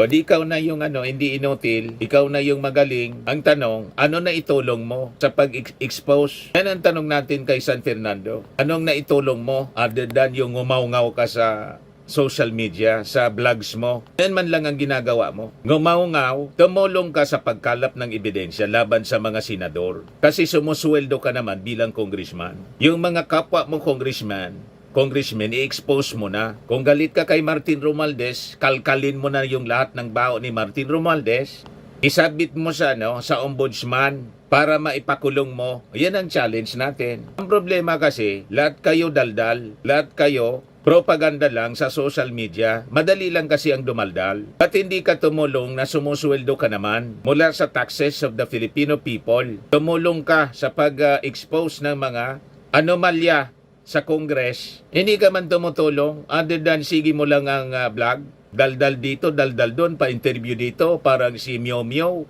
O di ikaw na yung hindi inutil, ikaw na yung magaling. Ang tanong, ano na itulong mo sa pag-expose? Yan ang tanong natin kay San Fernando. Anong naitulong mo other than yung umaw-ngaw ka sa social media, sa vlogs mo? Yan man lang ang ginagawa mo. Ngumaw-ngaw, tumulong ka sa pagkalap ng ebidensya laban sa mga senador. Kasi sumusweldo ka naman bilang congressman. Yung mga kapwa mo congressman, i-expose mo na. Kung galit ka kay Martin Romualdez, kalkalin mo na yung lahat ng bao ni Martin Romualdez. Isabit mo sa ombudsman para maipakulong mo. Yan ang challenge natin. Ang problema kasi, lahat kayo daldal, lahat kayo propaganda lang sa social media. Madali lang kasi ang dumaldal. At hindi ka tumulong na sumusweldo ka naman mula sa taxes of the Filipino people. Tumulong ka sa pag-expose ng mga anomalya sa Congress. Hindi ka man tumutulong other than sige mo lang ang vlog. Daldal dito, daldal doon, pa-interview dito, parang si Meow Meow.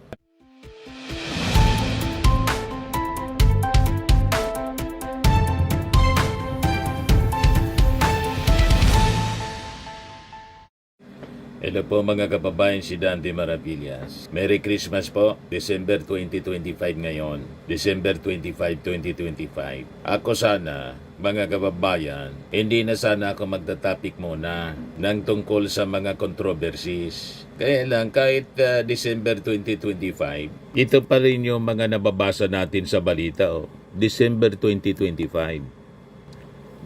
Hello po mga kababayan, si Dante Maravillas. Merry Christmas po. December 2025 ngayon. December 25, 2025. Ako sana, mga kababayan, hindi na sana ako magta-topic muna ng tungkol sa mga controversies. Kaya lang, kahit December 2025, ito pa rin yung mga nababasa natin sa balita. December 2025.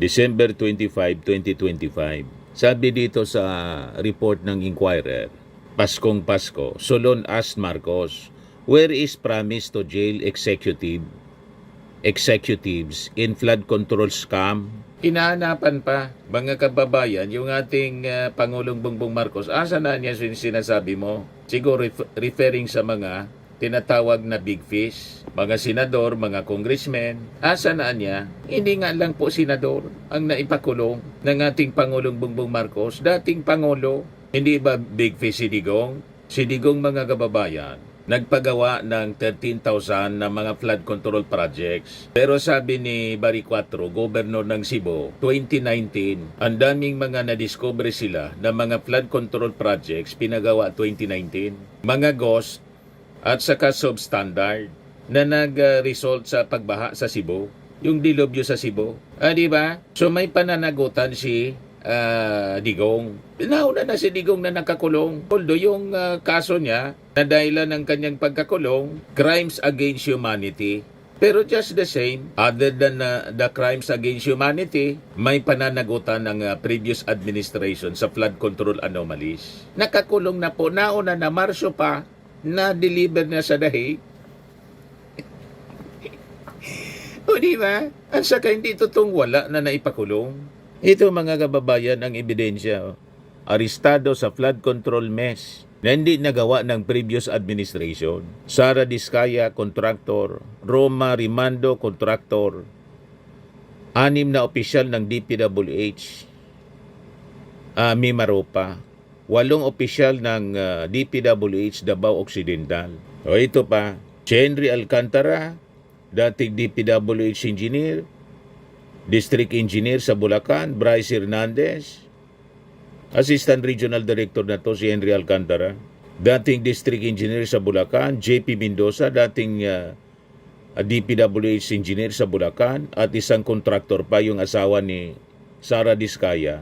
December 25, 2025. Sabi dito sa report ng Inquirer, Paskong Pasko, Solon asked Marcos, where is promise to jail executives in flood control scam? Hinahanapan pa, mga kababayan, yung ating Pangulong Bongbong Marcos. Asa na niya sinasabi mo? Siguro referring sa mga tinatawag na big fish, mga senador, mga congressmen. Asa na niya? Hindi nga lang po senador ang naipakulong ng ating Pangulong Bongbong Marcos, dating Pangulo. Hindi ba big fish si Digong? Si Digong, mga kababayan, nagpagawa ng 13,000 na mga flood control projects. Pero sabi ni Barry Cuatro, Governor ng Cebu, 2019, ang daming mga nadiscover sila na mga flood control projects pinagawa 2019. Mga ghost at saka substandard na nag-result sa pagbaha sa Cebu, yung dilubyo sa Cebu. Di ba? So may pananagutan si Digong. Nauna na si Digong na nakakulong. Although yung kaso niya, na dahilan ng kanyang pagkakulong, crimes against humanity. Pero just the same, other than the crimes against humanity, may pananagutan ng previous administration sa flood control anomalies. Nakakulong na po, nauna na, Marso pa, na-deliver na sa dahi. O di ba? At saka hindi totoong wala na naipakulong. Ito, mga kababayan, ang ebidensya. Arestado sa flood control mess na hindi nagawa ng previous administration. Sara Diskaya, contractor. Roma Rimando, contractor. 6 na opisyal ng DPWH. Mimaropa. 8 opisyal ng DPWH Davao Occidental. O ito pa, Henry Alcantara, dating DPWH engineer, district engineer sa Bulacan, Bryce Hernandez, assistant regional director na to si Henry Alcantara, dating district engineer sa Bulacan, JP Mendoza, dating DPWH engineer sa Bulacan, at isang contractor pa, yung asawa ni Sara Diskaya,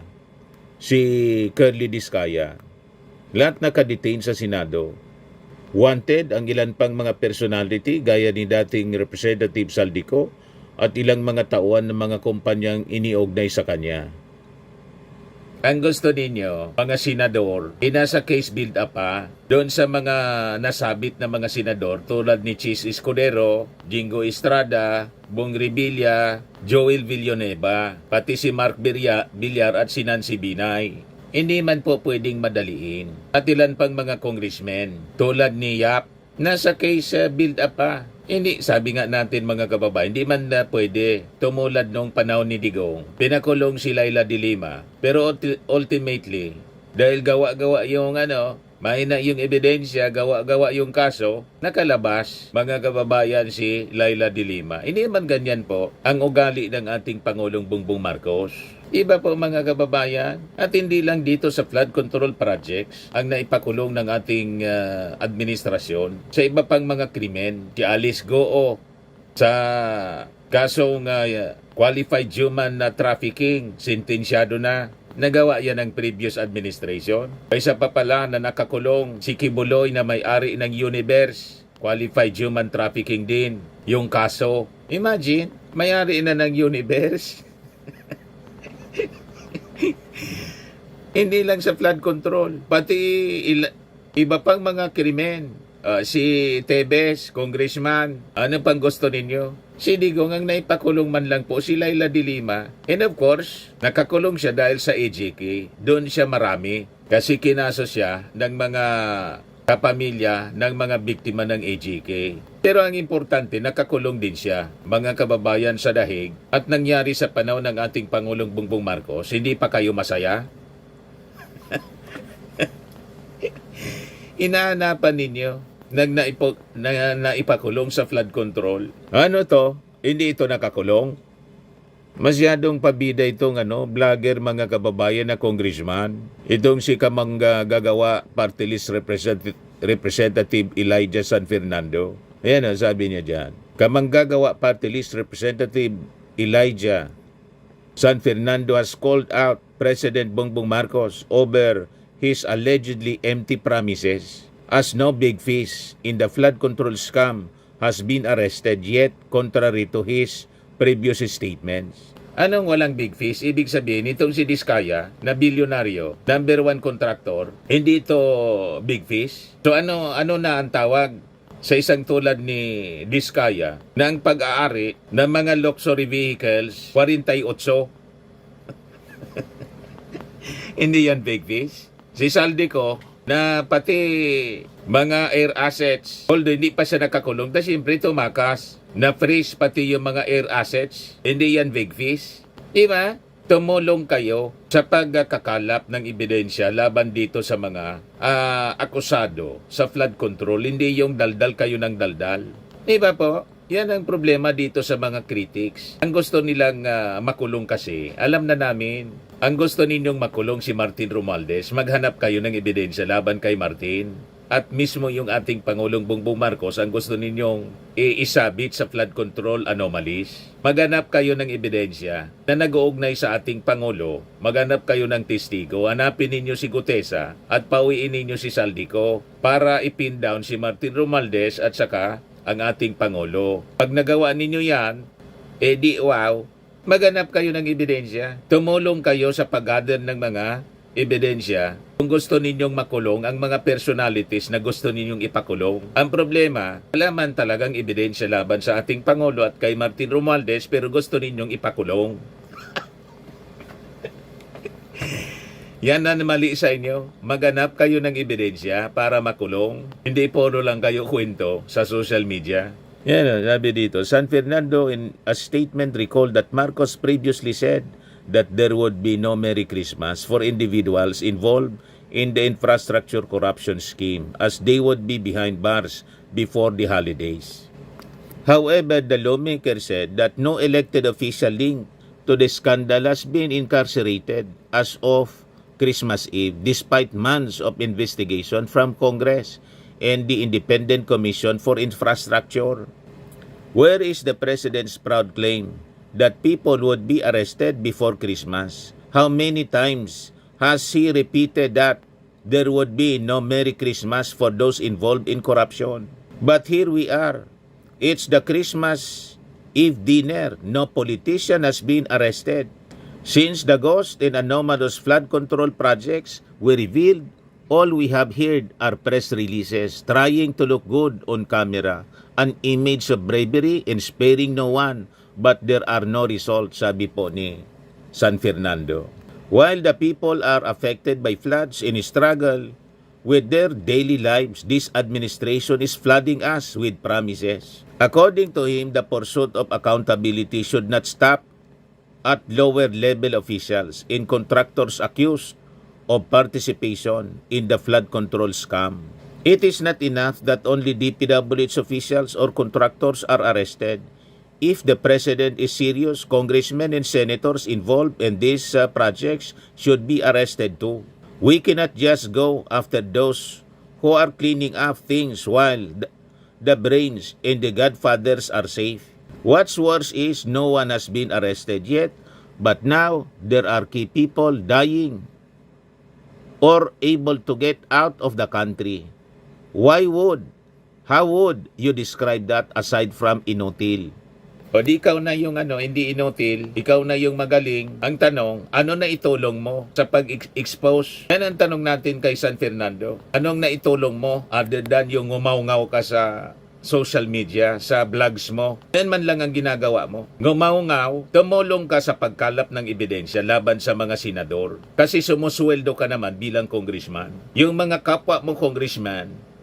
si Curly Diskaya. Lahat nakadetain sa Senado. Wanted ang ilan pang mga personality gaya ni dating Representative Saldico at ilang mga tauhan ng mga kumpanyang iniugnay sa kanya. Ang gusto ninyo, mga senador, inasa case build-up doon sa mga nasabit na mga senador tulad ni Chis Escudero, Jingo Estrada, Bong Revilla, Joel Villanueva, pati si Mark Villar at si Nancy Binay. Hindi man po pwedeng madaliin. At ilan pang mga congressmen tulad ni Yap, nasa case build-up Hindi, sabi nga natin mga kababayan, hindi man na pwede. Tumulad nung panahon ni Digong, pinakulong si Laila de Lima. Pero ultimately, dahil gawa-gawa yung mahina yung ebidensya, gawa-gawa yung kaso, nakalabas, mga kababayan, si Laila de Lima. Hindi man ganyan po ang ugali ng ating Pangulong Bongbong Marcos. Iba po mga kababayan, at hindi lang dito sa flood control projects ang naipakulong ng ating administrasyon. Sa iba pang mga krimen, si Alice Goo sa kasong qualified human trafficking, sentensyado na. Nagawa yan ng previous administration. Isa pa pala na nakakulong si Kibuloy na may-ari ng Universe, qualified human trafficking din. Yung kaso, imagine, may-ari na ng Universe. Hindi lang sa flood control, pati iba pang mga krimen. Si Tebes, congressman, ano pang gusto ninyo? Si Digong ang naipakulong man lang po, si Laila de Lima. And of course, nakakulong siya dahil sa AJK. Doon siya marami kasi kinaso siya ng mga kapamilya ng mga biktima ng AJK. Pero ang importante, nakakulong din siya, mga kababayan sa dahig, at nangyari sa panahon ng ating Pangulong Bongbong Marcos. Hindi pa kayo masaya? Inahanapan ninyo naipakulong sa flood control. Ano to? Hindi ito nakakulong? Masyadong pabida itong vlogger mga kababayan na congressman. Itong si Kamangga Gagawa Party List Representative Elijah San Fernando. Ayan sabi niya dyan. Kamanggagawa Party List Representative Elijah San Fernando has called out President Bongbong Marcos over his allegedly empty promises, as no big fish in the flood control scam has been arrested yet, contrary to his previous statements. Anong walang big fish? Ibig sabihin, itong si Diskaya na bilyonaryo, number 1 contractor, hindi ito big fish? So ano na ang tawag sa isang tulad ni Diskaya ng pag-aari ng mga luxury vehicles, 48? Hindi yan big fish? Si Saldico na pati mga air assets, although hindi pa siya nakakulong, dahil siyempre tumakas, na-freeze pati yung mga air assets, hindi yan big fish. Diba? Tumulong kayo sa pagkakalap ng ebidensya laban dito sa mga akusado sa flood control, hindi yung daldal kayo ng daldal. Diba po? Yan ang problema dito sa mga critics. Ang gusto nilang makulong kasi, alam na namin, ang gusto ninyong makulong si Martin Romualdez, maghanap kayo ng ebidensya laban kay Martin. At mismo yung ating Pangulong Bongbong Marcos, ang gusto ninyong isabit sa flood control anomalies. Maghanap kayo ng ebidensya na nag-uugnay sa ating Pangulo. Maghanap kayo ng testigo. Hanapin ninyo si Gutesa at pauwiin ninyo si Saldico para ipin down si Martin Romualdez at saka ang ating Pangulo. Pag nagawa ninyo yan, maghanap kayo ng ebidensya. Tumulong kayo sa pag-gather ng mga ebidensya kung gusto ninyong makulong ang mga personalities na gusto ninyong ipakulong. Ang problema, alaman talagang ebidensya laban sa ating Pangulo at kay Martin Romualdez pero gusto ninyong ipakulong. Yan na mali sa inyo. Maghanap kayo ng ebidensya para makulong. Hindi puro lang kayo kwento sa social media. Yan, sabi dito, San Fernando in a statement recalled that Marcos previously said that there would be no Merry Christmas for individuals involved in the infrastructure corruption scheme as they would be behind bars before the holidays. However, the lawmaker said that no elected official linked to the scandal has been incarcerated as of Christmas Eve despite months of investigation from Congress and the Independent Commission for Infrastructure. Where is the President's proud claim that people would be arrested before Christmas? How many times has he repeated that there would be no Merry Christmas for those involved in corruption? But here we are. It's the Christmas Eve dinner. No politician has been arrested. Since the ghost and anomalous flood control projects were revealed, all we have heard are press releases trying to look good on camera, an image of bravery and sparing no one, but there are no results, sabi po ni San Fernando. While the people are affected by floods and struggle with their daily lives, this administration is flooding us with promises. According to him, the pursuit of accountability should not stop at lower-level officials and contractors accused of participation in the flood control scam. It is not enough that only DPWH officials or contractors are arrested. if the President is serious, congressmen and senators involved in these projects should be arrested too. We cannot just go after those who are cleaning up things while the brains and the godfathers are safe. What's worse is no one has been arrested yet, but now there are key people dying or able to get out of the country. How would you describe that aside from inutil? O di ikaw na yung hindi inutil, ikaw na yung magaling. Ang tanong, ano na itulong mo sa pag-expose? Yan ang tanong natin kay San Fernando. Anong naitulong mo other than yung ngumaw-ngaw ka sa social media, sa vlogs mo? Yan man lang ang ginagawa mo. Ngumaw-ngaw, tumulong ka sa pagkalap ng ebidensya laban sa mga senador. Kasi sumusweldo ka naman bilang congressman. Yung mga kapwa mo congressman,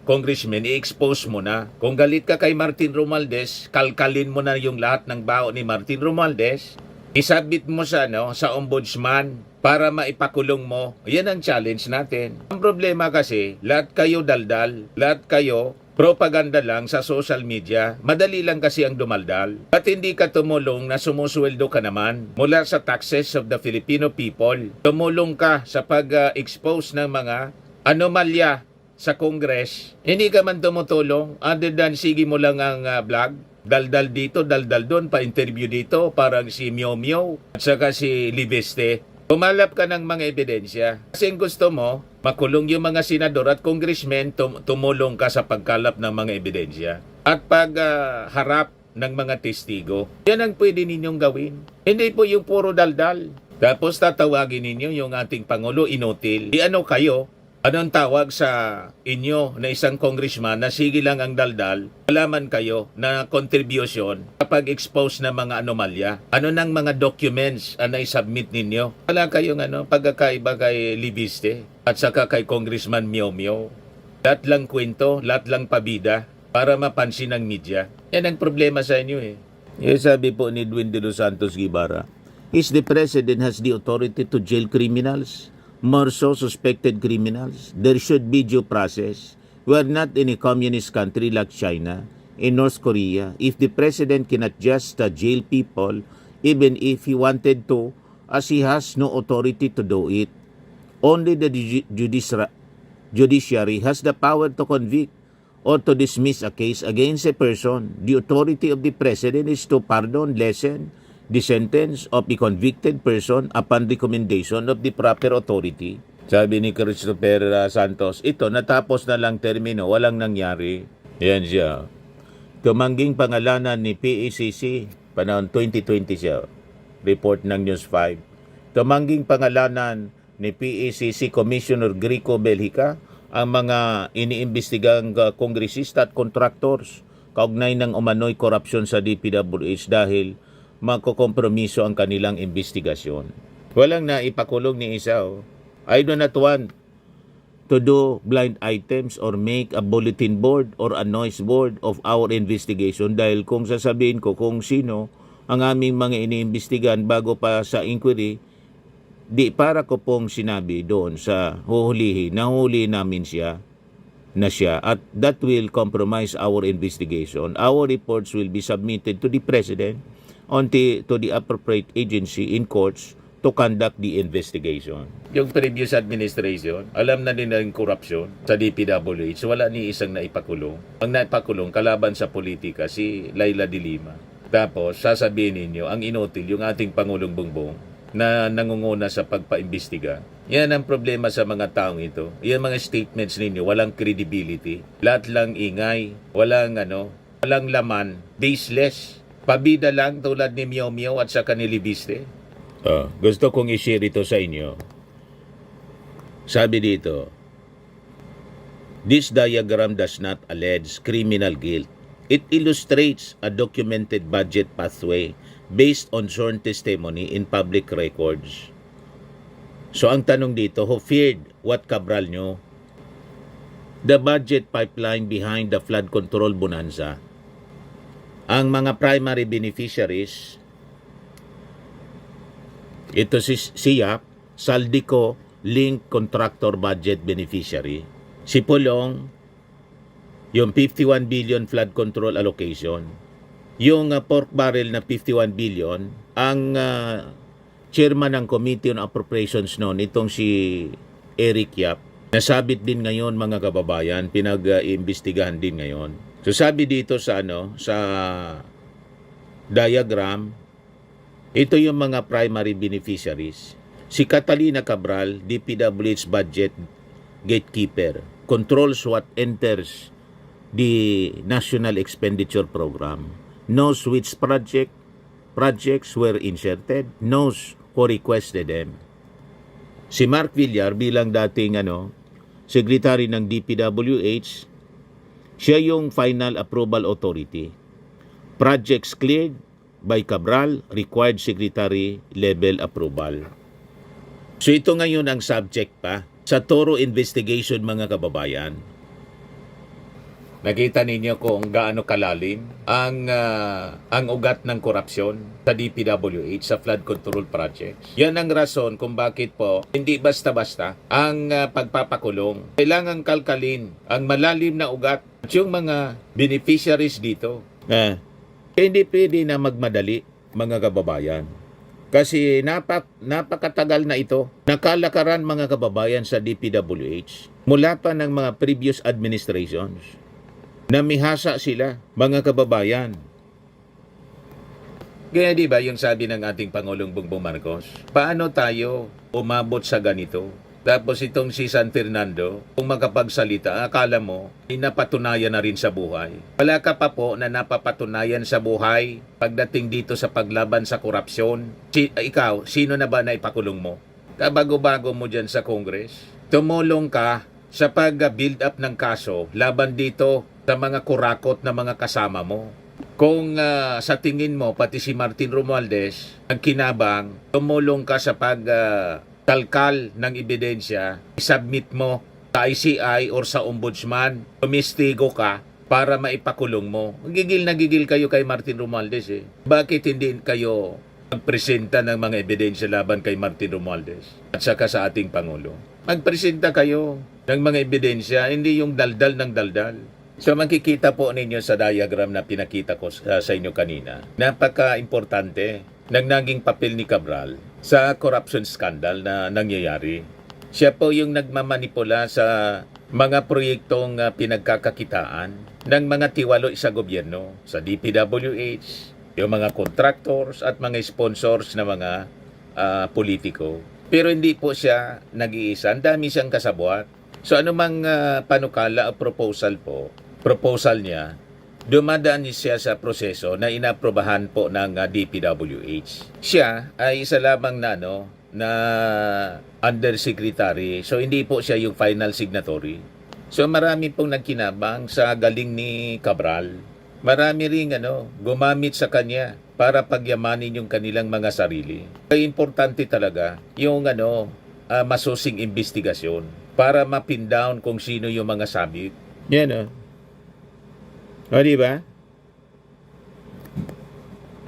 i-expose mo na. Kung galit ka kay Martin Romualdez, kalkalin mo na yung lahat ng bao ni Martin Romualdez. Isabit mo sa ombudsman para maipakulong mo. Yan ang challenge natin. Ang problema kasi, lahat kayo daldal, lahat kayo propaganda lang sa social media. Madali lang kasi ang dumaldal. At hindi ka tumulong na sumusweldo ka naman mula sa taxes of the Filipino people. Tumulong ka sa pag-expose ng mga anomalya sa Congress. Hindi ka man tumutulong other than sige mo lang ang vlog. Daldal dito, daldal doon, pa-interview dito, parang si Meow Meow at saka si Libeste. Pumalap ka ng mga ebidensya. Kasi gusto mo, makulong yung mga senador at congressmen, tumulong ka sa pagkalap ng mga ebidensya. At pagharap ng mga testigo. Yan ang pwede ninyong gawin. Hindi po yung puro daldal. Tapos tatawagin ninyo yung ating Pangulo inutil. Ano kayo? Anong tawag sa inyo na isang congressman na sige lang ang daldal? Alaman kayo na contribution kapag expose na mga anomalya. Ano nang mga documents na i-submit ninyo? Wala kayong pagkakaiba kay Libiste at saka kay Congressman Meow Meow. Lahat lang kwento, lahat lang pabida para mapansin ng media. Yan ang problema sa inyo eh. Yung sabi po ni Dwayne De Los Santos Guevara, is the President has the authority to jail criminals? More so suspected criminals. There should be due process. We are not in a communist country like China and North Korea. If the president cannot just jail people, even if he wanted to, as he has no authority to do it, only the judiciary has the power to convict or to dismiss a case against a person. The authority of the president is to pardon, lessen the sentence of the convicted person upon recommendation of the proper authority. Sabi ni Christopher Santos, ito natapos na lang termino, walang nangyari. Yan siya. Tumangging pangalanan ni PACC, panahon 2020 siya. Report ng News 5. Tumangging pangalanan ni PACC Commissioner Greco Belhica ang mga iniimbestigang kongresista at contractors kaugnay ng umano'y korupsyon sa DPWH dahil magkokompromiso ang kanilang investigasyon. Walang naipakulong ni Isao. I do not want to do blind items or make a bulletin board or a noise board of our investigation dahil kung sasabihin ko kung sino ang aming mga iniimbestigan bago pa sa inquiry, di para ko pong sinabi doon sa huhulihin, nahuli namin siya at that will compromise our investigation. Our reports will be submitted to the President to the appropriate agency in courts to conduct the investigation. Yung previous administration, alam na nila yung korupsyon sa DPWH, wala ni isang naipakulong. Ang naipakulong kalaban sa politika si Laila de Lima. Tapos sasabihin ninyo, ang inutil yung ating Pangulong Bongbong na nangunguna sa pagpaimbestiga. Yan ang problema sa mga taong ito. Yan mga statements ninyo, walang credibility. Lahat lang ingay, walang laman, baseless. Pabida lang tulad ni Meow Meow at sa kanilibiste. Gusto kong i-share ito sa inyo. Sabi dito, this diagram does not allege criminal guilt. It illustrates a documented budget pathway based on sworn testimony in public records. So ang tanong dito, who feared what Cabral nyo? The budget pipeline behind the flood control bonanza. Ang mga primary beneficiaries, ito si SIAP, Saldico Link Contractor Budget Beneficiary. Si Pulong, yung 51 billion flood control allocation. yung pork barrel na 51 billion, ang chairman ng Committee on Appropriations noon, itong si Eric Yap, nasabit din ngayon mga kababayan, pinag-iimbestigahan din ngayon. So sabi dito sa sa diagram, ito yung mga primary beneficiaries. Si Catalina Cabral, DPWH budget gatekeeper, controls what enters the National Expenditure Program, knows which projects were inserted, knows who requested them. Si Mark Villar bilang dating secretary ng DPWH, siya yung final approval authority. Projects cleared by Cabral required secretary level approval. So ito ngayon ang subject pa sa thorough investigation mga kababayan. Nakita ninyo kung gaano kalalim ang ugat ng korupsyon sa DPWH sa flood control projects. Yan ang rason kung bakit po hindi basta-basta ang pagpapakulong. Kailangan kalkalin ang malalim na ugat at yung mga beneficiaries dito. Hindi pwede na magmadali mga kababayan. Kasi napakatagal na ito. Nakalakaran mga kababayan sa DPWH mula pa ng mga previous administrations. Namihasa sila, mga kababayan. Kaya di ba yung sabi ng ating Pangulong Bongbong Marcos, paano tayo umabot sa ganito? Tapos itong si San Fernando, kung makapagsalita, akala mo, napatunayan na rin sa buhay. Wala ka pa po na napapatunayan sa buhay pagdating dito sa paglaban sa korupsyon. Ikaw, sino na ba na ipakulong mo? Kabago-bago mo dyan sa Congress, tumulong ka sa pag-build up ng kaso laban dito sa mga kurakot na mga kasama mo. Kung sa tingin mo, pati si Martin Romualdez, ang kinabang, tumulong ka sa pagkalkal ng ebidensya, isubmit mo sa ICI or sa ombudsman, tumistigo ka para maipakulong mo. Gigil na gigil kayo kay Martin Romualdez eh. Bakit hindi kayo magpresenta ng mga ebidensya laban kay Martin Romualdez at saka sa ating Pangulo? Magpresenta kayo ng mga ebidensya, hindi yung daldal ng daldal. So makikita po ninyo sa diagram na pinakita ko sa inyo kanina, napaka-importante ng naging papel ni Cabral sa corruption scandal na nangyayari. Siya po yung nagmamanipula sa mga proyektong pinagkakakitaan ng mga tiwalo sa gobyerno, sa DPWH, yung mga contractors at mga sponsors na mga politiko. Pero hindi po siya nag-iisa, ang dami siyang kasabwat. So anumang panukala o proposal niya, dumadaan siya sa proseso na inaprobahan po ng DPWH. Siya ay isa lamang na undersecretary, so hindi po siya yung final signatory. So marami pong nagkinabang sa galing ni Cabral. Marami ring gumamit sa kanya para pagyamanin yung kanilang mga sarili. Kaya importante talaga yung masusing investigasyon para mapin down kung sino yung mga sabit. Yan o, di ba?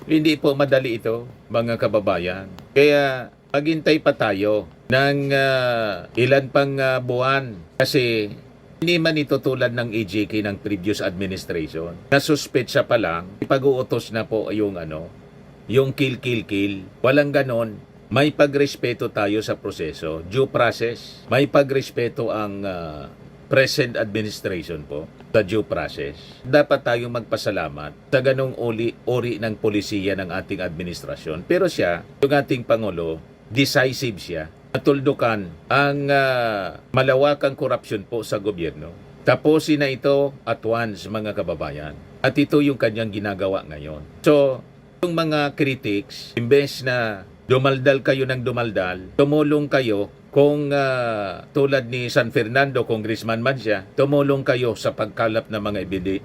Hindi po madali ito, mga kababayan. Kaya maghintay pa tayo ng ilan pang buwan kasi hindi man ito tulad ng AJK ng previous administration. Nasuspetsa pa lang, ipag-uutos na po yung yung kill. Walang ganon. May pagrespeto tayo sa proseso, due process. May pagrespeto ang present administration po sa due process. Dapat tayong magpasalamat sa ganong uri ng polisiya ng ating administrasyon. Pero siya, yung ating Pangulo, decisive siya. Natuldukan ang malawakang korupsyon po sa gobyerno. Tapusin na ito at once, mga kababayan. At ito yung kanyang ginagawa ngayon. So, yung mga critics, imbes na dumaldal kayo ng dumaldal, tumulong kayo kung tulad ni San Fernando, congressman man siya, tumulong kayo sa pagkalap ng mga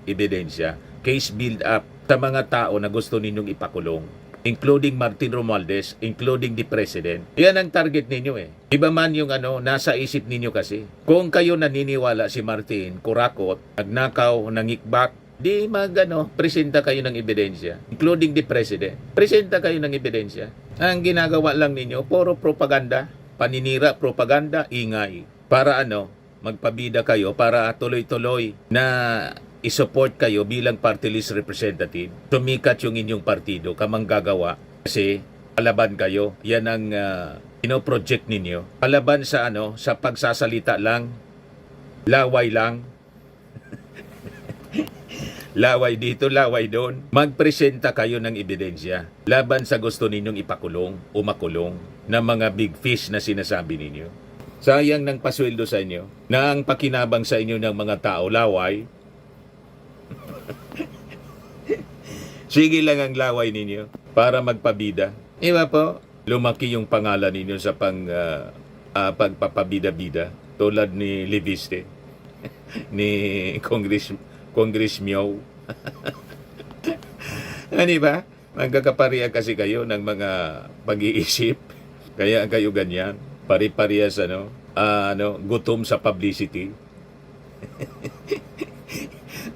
ebidensya, case build up sa mga tao na gusto ninyong ipakulong, including Martin Romualdez, including the President. Yan ang target ninyo eh. Iba man yung nasa isip ninyo kasi. Kung kayo naniniwala si Martin, kurakot, nagnakaw, nangikbak, di presenta kayo ng ebidensya, including the President. Presenta kayo ng ebidensya. Ang ginagawa lang ninyo, puro propaganda, paninira, propaganda, ingay. Para magpabida kayo, para tuloy-tuloy na isupport kayo bilang party list representative, tumikat yung inyong partido, kamang gagawa kasi palaban kayo. Yan ang project ninyo. Palaban sa sa pagsasalita lang, laway lang. Laway dito, laway doon. Magpresenta kayo ng ebidensya laban sa gusto ninyong ipakulong o makulong ng mga big fish na sinasabi ninyo. Sayang ng pasweldo sa inyo na ang pakinabang sa inyo ng mga tao laway. Sige lang ang laway ninyo para magpabida. Iba po, lumaki yung pangalan ninyo sa pagpapabida-bida tulad ni Leviste, ni Congress Meow. Ano ba? Magkakapareha kasi kayo ng mga pag-iisip. Kaya kayo ganyan. Pari-parehas gutom sa publicity.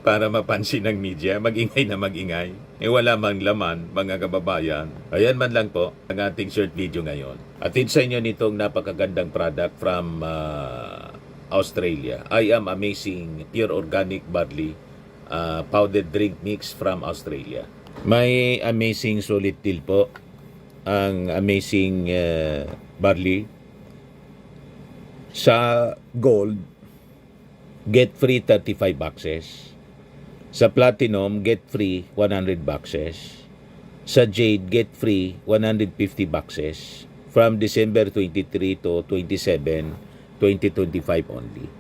Para mapansin ng media, magingay na magingay. Wala mang laman, mga kababayan. Ayan man lang po ang ating short video ngayon. Atid sa inyo nitong napakagandang product from Australia. I am Amazing Pure Organic Barley powdered drink mix from Australia. May Amazing Solid Deal po. Ang Amazing Barley. Sa Gold, get free 35 boxes. Sa Platinum, get free 100 boxes. Sa Jade, get free 150 boxes from December 23 to 27, 2025 only.